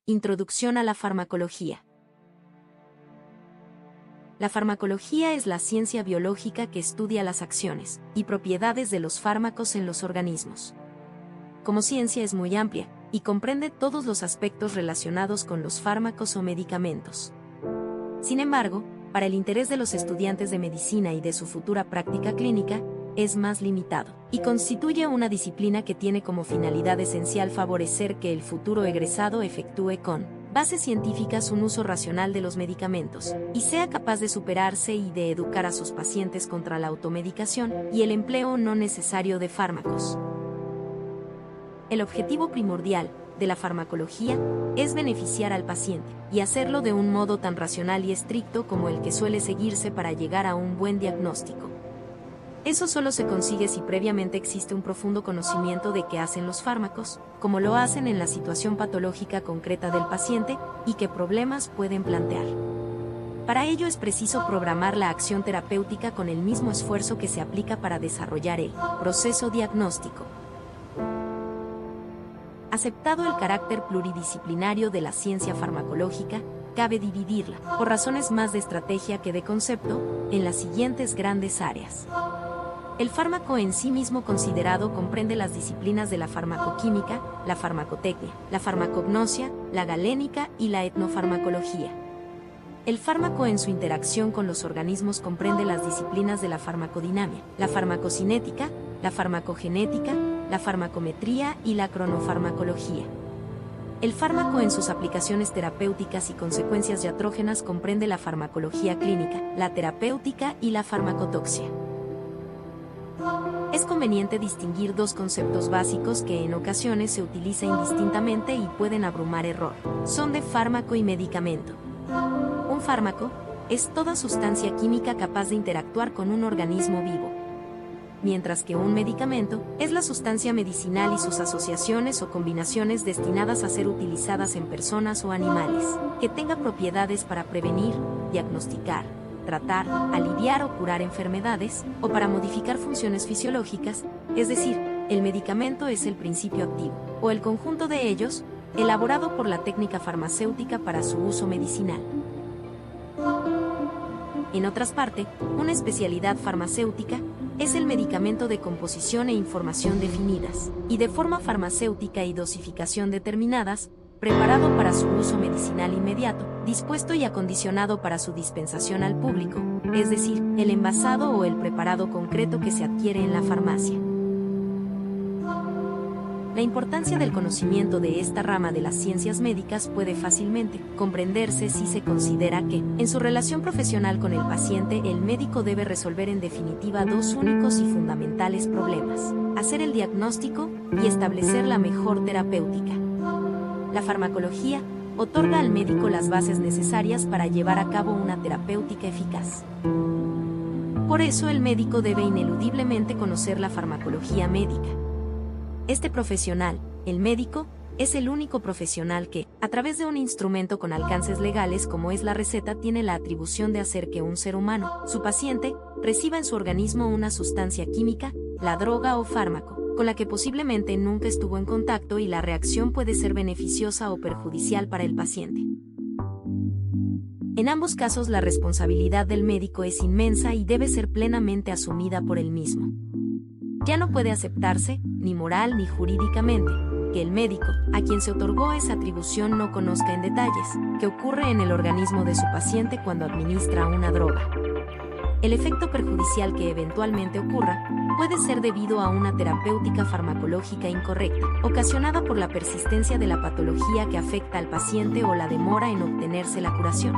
Introducción a la farmacología. La farmacología es la ciencia biológica que estudia las acciones y propiedades de los fármacos en los organismos. Como ciencia es muy amplia y comprende todos los aspectos relacionados con los fármacos o medicamentos. Sin embargo, para el interés de los estudiantes de medicina y de su futura práctica clínica, es más limitado, y constituye una disciplina que tiene como finalidad esencial favorecer que el futuro egresado efectúe con bases científicas un uso racional de los medicamentos, y sea capaz de superarse y de educar a sus pacientes contra la automedicación y el empleo no necesario de fármacos. El objetivo primordial de la farmacología es beneficiar al paciente, y hacerlo de un modo tan racional y estricto como el que suele seguirse para llegar a un buen diagnóstico. Eso solo se consigue si previamente existe un profundo conocimiento de qué hacen los fármacos, cómo lo hacen en la situación patológica concreta del paciente y qué problemas pueden plantear. Para ello es preciso programar la acción terapéutica con el mismo esfuerzo que se aplica para desarrollar el proceso diagnóstico. Aceptado el carácter pluridisciplinario de la ciencia farmacológica, cabe dividirla, por razones más de estrategia que de concepto, en las siguientes grandes áreas. El fármaco en sí mismo considerado comprende las disciplinas de la farmacoquímica, la farmacotecnia, la farmacognosia, la galénica y la etnofarmacología. El fármaco en su interacción con los organismos comprende las disciplinas de la farmacodinamia, la farmacocinética, la farmacogenética, la farmacometría y la cronofarmacología. El fármaco en sus aplicaciones terapéuticas y consecuencias diatrógenas comprende la farmacología clínica, la terapéutica y la farmacotoxia. Es conveniente distinguir dos conceptos básicos que en ocasiones se utilizan indistintamente y pueden abrumar error. Son de fármaco y medicamento. Un fármaco es toda sustancia química capaz de interactuar con un organismo vivo, mientras que un medicamento es la sustancia medicinal y sus asociaciones o combinaciones destinadas a ser utilizadas en personas o animales, que tenga propiedades para prevenir, diagnosticar, tratar, aliviar o curar enfermedades, o para modificar funciones fisiológicas, es decir, el medicamento es el principio activo, o el conjunto de ellos, elaborado por la técnica farmacéutica para su uso medicinal. En otras partes, una especialidad farmacéutica es el medicamento de composición e información definidas, y de forma farmacéutica y dosificación determinadas, preparado para su uso medicinal inmediato, dispuesto y acondicionado para su dispensación al público, es decir, el envasado o el preparado concreto que se adquiere en la farmacia. La importancia del conocimiento de esta rama de las ciencias médicas puede fácilmente comprenderse si se considera que, en su relación profesional con el paciente, el médico debe resolver en definitiva dos únicos y fundamentales problemas: hacer el diagnóstico y establecer la mejor terapéutica. La farmacología otorga al médico las bases necesarias para llevar a cabo una terapéutica eficaz. Por eso el médico debe ineludiblemente conocer la farmacología médica. Este profesional, el médico, es el único profesional que, a través de un instrumento con alcances legales como es la receta, tiene la atribución de hacer que un ser humano, su paciente, reciba en su organismo una sustancia química, la droga o fármaco, con la que posiblemente nunca estuvo en contacto, y la reacción puede ser beneficiosa o perjudicial para el paciente. En ambos casos la responsabilidad del médico es inmensa y debe ser plenamente asumida por él mismo. Ya no puede aceptarse, ni moral ni jurídicamente, que el médico, a quien se otorgó esa atribución, no conozca en detalles qué ocurre en el organismo de su paciente cuando administra una droga. El efecto perjudicial que eventualmente ocurra puede ser debido a una terapéutica farmacológica incorrecta, ocasionada por la persistencia de la patología que afecta al paciente o la demora en obtenerse la curación.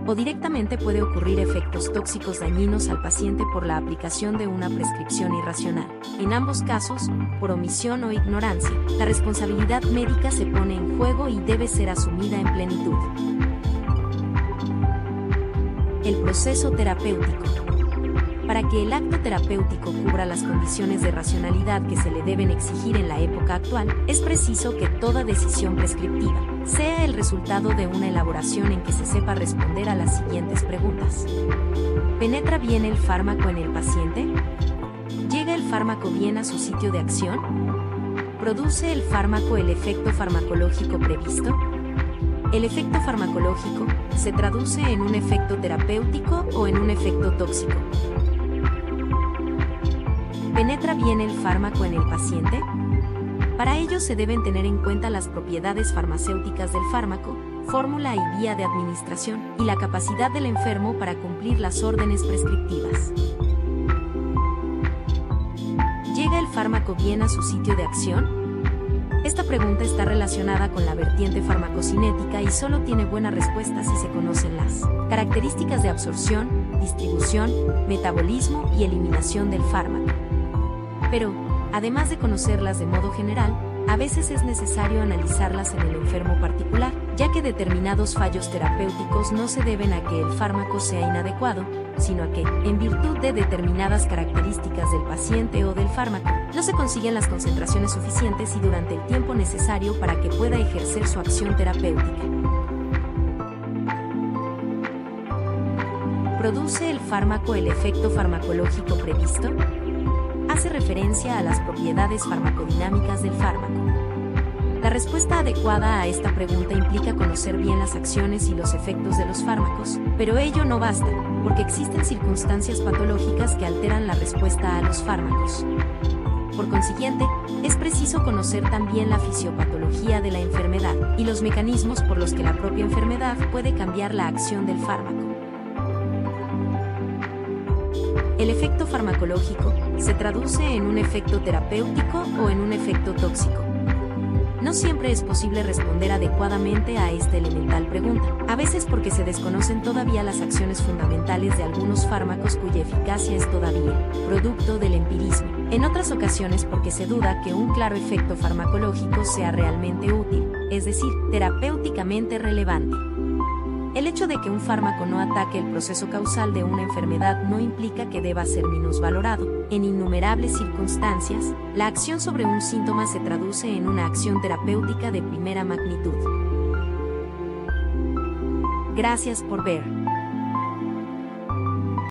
O directamente puede ocurrir efectos tóxicos dañinos al paciente por la aplicación de una prescripción irracional. En ambos casos, por omisión o ignorancia, la responsabilidad médica se pone en juego y debe ser asumida en plenitud. El proceso terapéutico. Para que el acto terapéutico cubra las condiciones de racionalidad que se le deben exigir en la época actual, es preciso que toda decisión prescriptiva sea el resultado de una elaboración en que se sepa responder a las siguientes preguntas. ¿Penetra bien el fármaco en el paciente? ¿Llega el fármaco bien a su sitio de acción? ¿Produce el fármaco el efecto farmacológico previsto? El efecto farmacológico se traduce en un efecto terapéutico o en un efecto tóxico. ¿Penetra bien el fármaco en el paciente? Para ello se deben tener en cuenta las propiedades farmacéuticas del fármaco, fórmula y vía de administración, y la capacidad del enfermo para cumplir las órdenes prescriptivas. ¿Llega el fármaco bien a su sitio de acción? Esta pregunta está relacionada con la vertiente farmacocinética y solo tiene buena respuesta si se conocen las características de absorción, distribución, metabolismo y eliminación del fármaco. Pero, además de conocerlas de modo general, a veces es necesario analizarlas en el enfermo particular, ya que determinados fallos terapéuticos no se deben a que el fármaco sea inadecuado, sino a que, en virtud de determinadas características del paciente o del fármaco, no se consiguen las concentraciones suficientes y durante el tiempo necesario para que pueda ejercer su acción terapéutica. ¿Produce el fármaco el efecto farmacológico previsto? Hace referencia a las propiedades farmacodinámicas del fármaco. La respuesta adecuada a esta pregunta implica conocer bien las acciones y los efectos de los fármacos, pero ello no basta, porque existen circunstancias patológicas que alteran la respuesta a los fármacos. Por consiguiente, es preciso conocer también la fisiopatología de la enfermedad y los mecanismos por los que la propia enfermedad puede cambiar la acción del fármaco. El efecto farmacológico se traduce en un efecto terapéutico o en un efecto tóxico. No siempre es posible responder adecuadamente a esta elemental pregunta, a veces porque se desconocen todavía las acciones fundamentales de algunos fármacos cuya eficacia es todavía producto del empirismo. En otras ocasiones porque se duda que un claro efecto farmacológico sea realmente útil, es decir, terapéuticamente relevante. El hecho de que un fármaco no ataque el proceso causal de una enfermedad no implica que deba ser minusvalorado. En innumerables circunstancias, la acción sobre un síntoma se traduce en una acción terapéutica de primera magnitud. Gracias por ver.